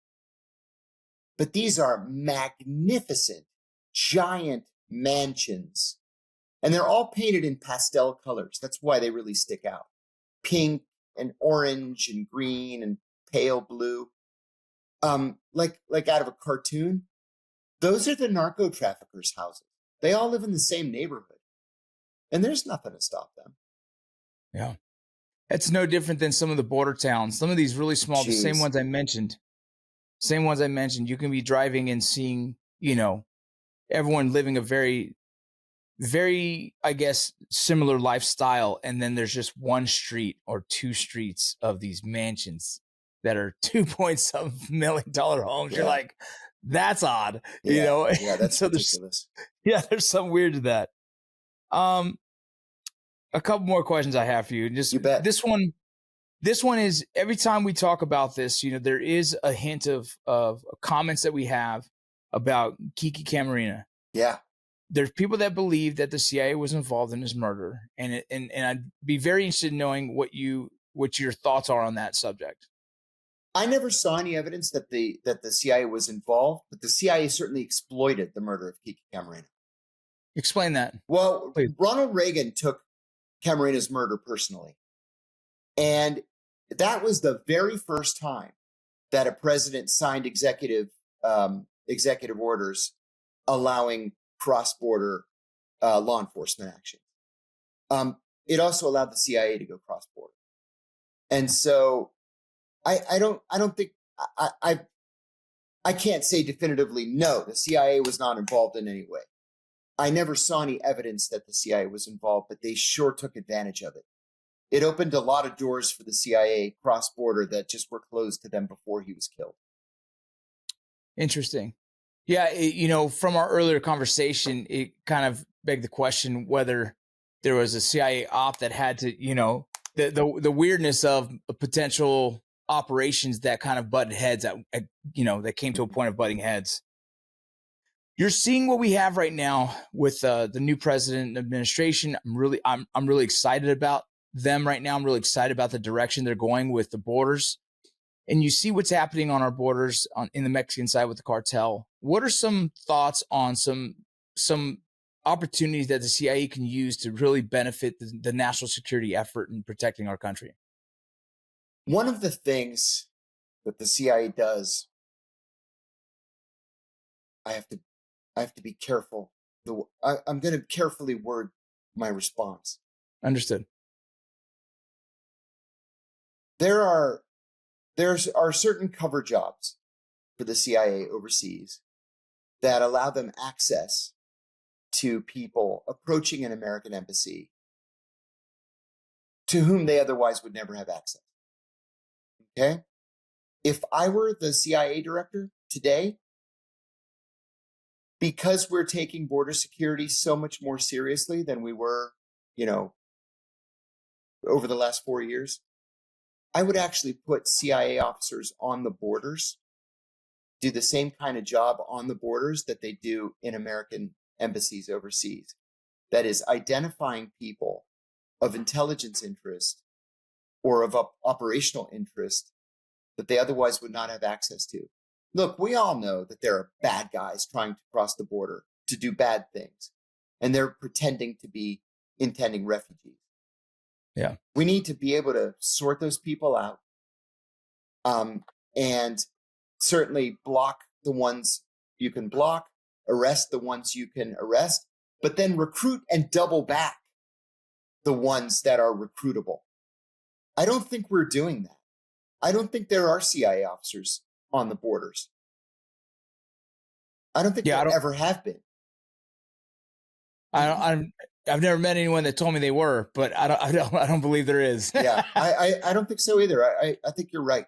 But these are magnificent, giant mansions. And they're all painted in pastel colors. That's why they really stick out. Pink and orange and green and pale blue. Like out of a cartoon. Those are the narco traffickers' houses. They all live in the same neighborhood. And there's nothing to stop them. Yeah. It's no different than some of the border towns. Some of these really small, the same ones I mentioned. You can be driving and seeing, everyone living a very, very, I guess, similar lifestyle. And then there's just one street or two streets of these mansions that are $2.7 million homes. Yeah. You're like, that's odd, Yeah, that's so ridiculous. There's something weird to that. A couple more questions I have for you. Just You bet. This one is, every time we talk about this, there is a hint of comments that we have about Kiki Camarena. Yeah. There's people that believe that the CIA was involved in his murder, and I'd be very interested in knowing what your thoughts are on that subject. I never saw any evidence that the CIA was involved, but the CIA certainly exploited the murder of Kiki Camarena. Explain that. Well, Please. Ronald Reagan took Camarena's murder personally. And that was the very first time that a president signed executive orders allowing cross-border law enforcement action. It also allowed the CIA to go cross-border. And so I don't think I can't say definitively, no, the CIA was not involved in any way. I never saw any evidence that the CIA was involved, but they sure took advantage of it. It opened a lot of doors for the CIA cross-border that just were closed to them before he was killed. Interesting. Yeah, from our earlier conversation, it kind of begged the question whether there was a CIA op that had to, the weirdness of potential operations that kind of butted heads that came to a point of butting heads. You're seeing what we have right now with the new president and administration. I'm really excited about them right now. I'm really excited about the direction they're going with the borders. And you see what's happening on our borders in the Mexican side with the cartel. What are some thoughts on some opportunities that the CIA can use to really benefit the national security effort in protecting our country? One of the things that the CIA does, I have to be careful. I'm going to carefully word my response. Understood. There are certain cover jobs for the CIA overseas that allow them access to people approaching an American embassy to whom they otherwise would never have access. Okay? If I were the CIA director today, because we're taking border security so much more seriously than we were, over the last 4 years, I would actually put CIA officers on the borders, do the same kind of job on the borders that they do in American embassies overseas. That is, identifying people of intelligence interest or of operational interest that they otherwise would not have access to. Look, we all know that there are bad guys trying to cross the border to do bad things, and they're pretending to be intending refugees. Yeah. We need to be able to sort those people out and certainly block the ones you can block, arrest the ones you can arrest, but then recruit and double back the ones that are recruitable. I don't think we're doing that. I don't think there are CIA officers on the borders. I don't think there ever have been. I've never met anyone that told me they were, but I don't believe there is. Yeah, I don't think so either. I think you're right.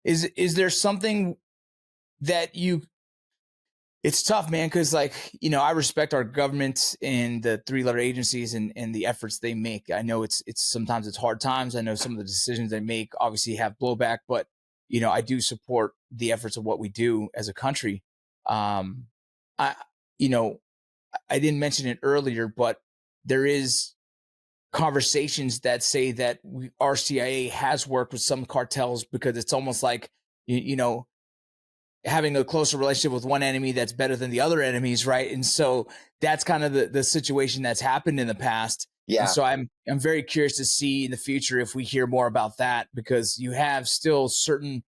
Is there something that it's tough, man, because like, I respect our government and the three-letter agencies and the efforts they make. I know it's sometimes it's hard times. I know some of the decisions they make obviously have blowback, but I do support the efforts of what we do as a country. I didn't mention it earlier, but there is conversations that say that our CIA has worked with some cartels because it's almost like, having a closer relationship with one enemy that's better than the other enemies, right? And so that's kind of the situation that's happened in the past. Yeah. And so I'm very curious to see in the future if we hear more about that, because you have still certain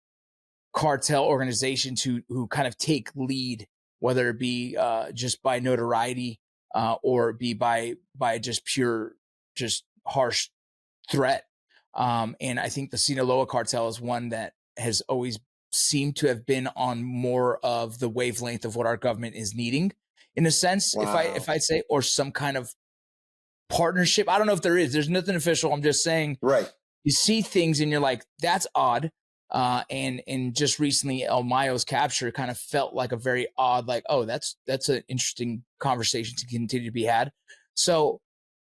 cartel organizations who kind of take lead, whether it be just by notoriety or be by just pure, just harsh threat. And I think the Sinaloa cartel is one that has always seemed to have been on more of the wavelength of what our government is needing, in a sense. Wow. If I say, or some kind of partnership. I don't know if there's nothing official. I'm just saying, right. You see things and you're like, that's odd. And just recently El Mayo's capture kind of felt like a very odd, like, oh, that's an interesting conversation to continue to be had. So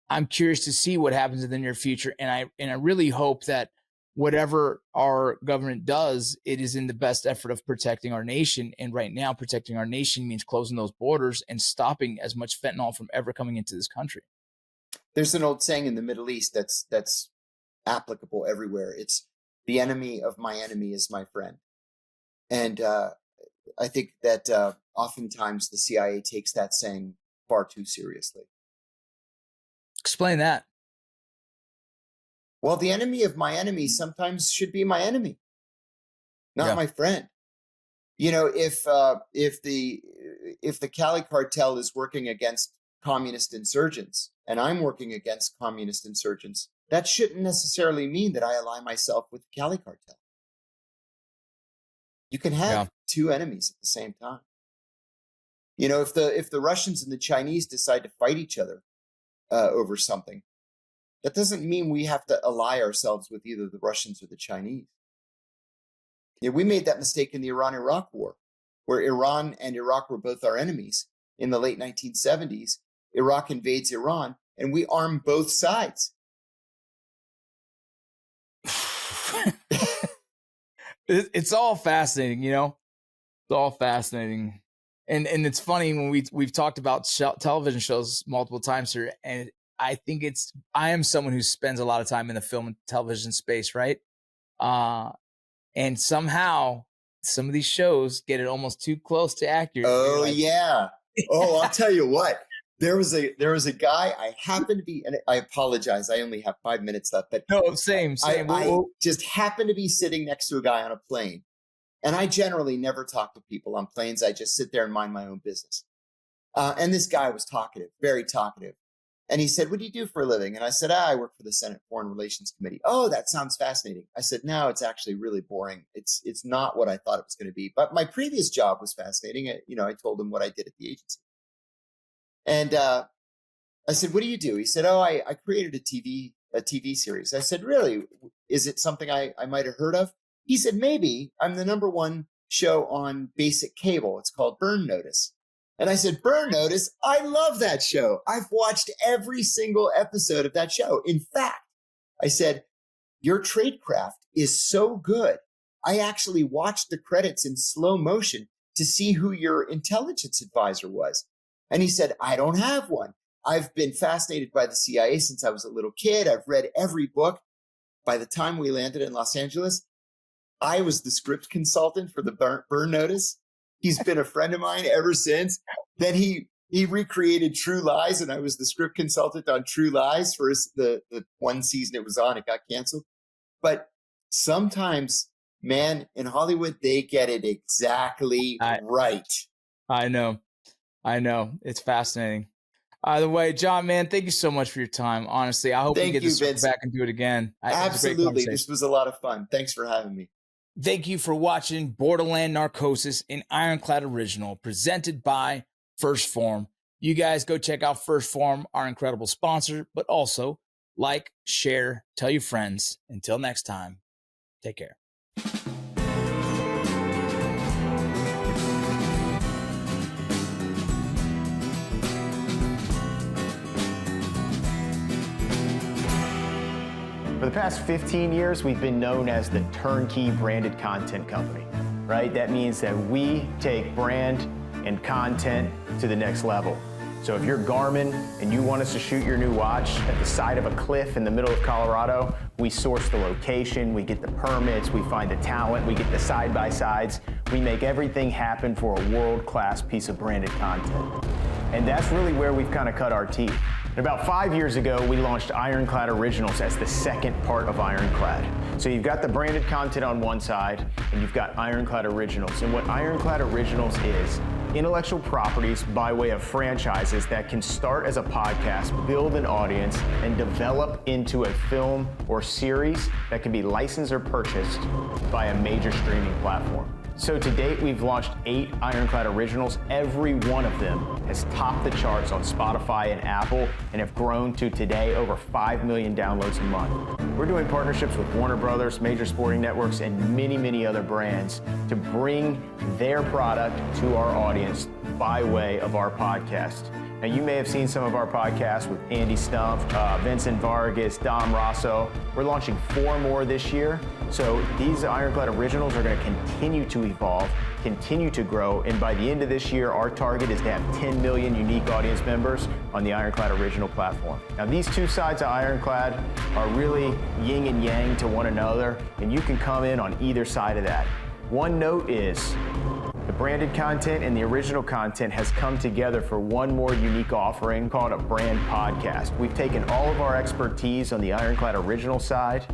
I'm curious to see what happens in the near future. And I really hope that whatever our government does, it is in the best effort of protecting our nation. And right now, protecting our nation means closing those borders and stopping as much fentanyl from ever coming into this country. There's an old saying in the Middle East that's applicable everywhere. It's the enemy of my enemy is my friend. And I think that oftentimes the CIA takes that saying far too seriously. Explain that. Well, the enemy of my enemy sometimes should be my enemy, not my friend. If the Cali cartel is working against communist insurgents and I'm working against communist insurgents, that shouldn't necessarily mean that I ally myself with the Cali cartel. You can have two enemies at the same time. If the Russians and the Chinese decide to fight each other over something, that doesn't mean we have to ally ourselves with either the Russians or the Chinese. We made that mistake in the Iran-Iraq war, where Iran and Iraq were both our enemies. In the late 1970s, Iraq invades Iran, and we arm both sides. It's all fascinating, It's all fascinating. And it's funny when we've talked about television shows multiple times here, and I think I am someone who spends a lot of time in the film and television space, right? And somehow some of these shows get it almost too close to accurate. Oh, yeah. Oh, I'll tell you what. There was a guy, I happened to be, and I apologize, I only have 5 minutes left, but no, same. I just happened to be sitting next to a guy on a plane. And I generally never talk to people on planes. I just sit there and mind my own business. And this guy was talkative, very talkative. And he said, "What do you do for a living?" And I said, "I work for the Senate Foreign Relations Committee." "Oh, that sounds fascinating." I said, "No, it's actually really boring. It's not what I thought it was going to be. But my previous job was fascinating." I told him what I did at the agency. And I said, "What do you do?" He said, "Oh, I created a TV series." I said, "Really? Is it something I might have heard of?" He said, "Maybe. I'm the #1 show on basic cable. It's called Burn Notice." And I said, "Burn Notice? I love that show. I've watched every single episode of that show. In fact," I said, "your tradecraft is so good. I actually watched the credits in slow motion to see who your intelligence advisor was." And he said, "I don't have one. I've been fascinated by the CIA since I was a little kid. I've read every book." By the time we landed in Los Angeles, I was the script consultant for the Burn Notice. He's been a friend of mine ever since. Then he recreated True Lies, and I was the script consultant on True Lies for the one season it was on. It got canceled. But sometimes man, in Hollywood, they get it exactly right. I know. It's fascinating. Either way, John, man, thank you so much for your time. Honestly, I hope we get to circle back and do it again. Absolutely. This was a lot of fun. Thanks for having me. Thank you for watching Borderland Narcosis, an Ironclad original presented by First Form. You guys go check out First Form, our incredible sponsor, but also like, share, tell your friends. Until next time, take care. For the past 15 years, we've been known as the turnkey branded content company, right? That means that we take brand and content to the next level. So if you're Garmin and you want us to shoot your new watch at the side of a cliff in the middle of Colorado, we source the location, we get the permits, we find the talent, we get the side-by-sides. We make everything happen for a world-class piece of branded content. And that's really where we've kind of cut our teeth. And about 5 years ago, we launched Ironclad Originals as the second part of Ironclad. So you've got the branded content on one side, and you've got Ironclad Originals. And what Ironclad Originals is, intellectual properties by way of franchises that can start as a podcast, build an audience, and develop into a film or series that can be licensed or purchased by a major streaming platform. So to date, we've launched 8 Ironclad Originals. Every one of them has topped the charts on Spotify and Apple and have grown to today over 5 million downloads a month. We're doing partnerships with Warner Brothers, major sporting networks, and many, many other brands to bring their product to our audience by way of our podcast. Now, you may have seen some of our podcasts with Andy Stumpf, Vincent Vargas, Dom Rosso. We're launching 4 more this year. So these Ironclad Originals are going to continue to evolve, continue to grow, and by the end of this year, our target is to have 10 million unique audience members on the Ironclad Original platform. Now, these two sides of Ironclad are really yin and yang to one another, and you can come in on either side of that. One note is, the branded content and the original content has come together for one more unique offering called a brand podcast. We've taken all of our expertise on the Ironclad Original side,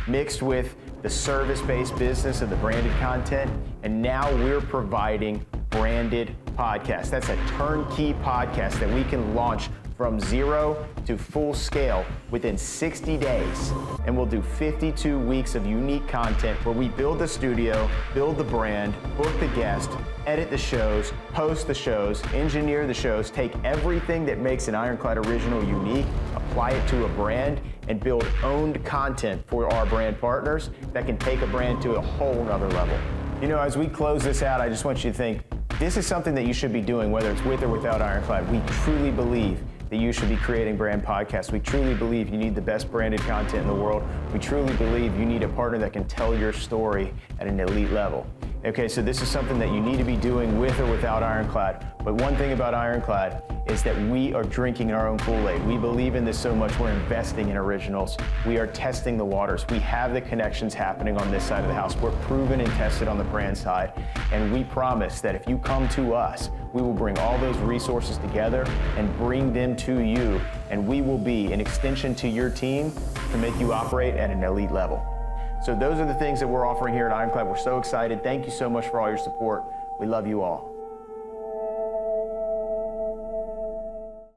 mixed with the service-based business of the branded content, and now we're providing branded podcasts. That's a turnkey podcast that we can launch from 0 to full scale within 60 days. And we'll do 52 weeks of unique content where we build the studio, build the brand, book the guest, edit the shows, host the shows, engineer the shows, take everything that makes an Ironclad Original unique, apply it to a brand, and build owned content for our brand partners that can take a brand to a whole nother level. You know, as we close this out, I just want you to think, this is something that you should be doing, whether it's with or without Ironclad. We truly believe that you should be creating brand podcasts. We truly believe you need the best branded content in the world. We truly believe you need a partner that can tell your story at an elite level. Okay, so this is something that you need to be doing with or without Ironclad. But one thing about Ironclad is that we are drinking our own Kool-Aid. We believe in this so much, we're investing in originals. We are testing the waters. We have the connections happening on this side of the house. We're proven and tested on the brand side. And we promise that if you come to us, we will bring all those resources together and bring them to you. And we will be an extension to your team to make you operate at an elite level. So those are the things that we're offering here at Ironclad. We're so excited. Thank you so much for all your support. We love you all.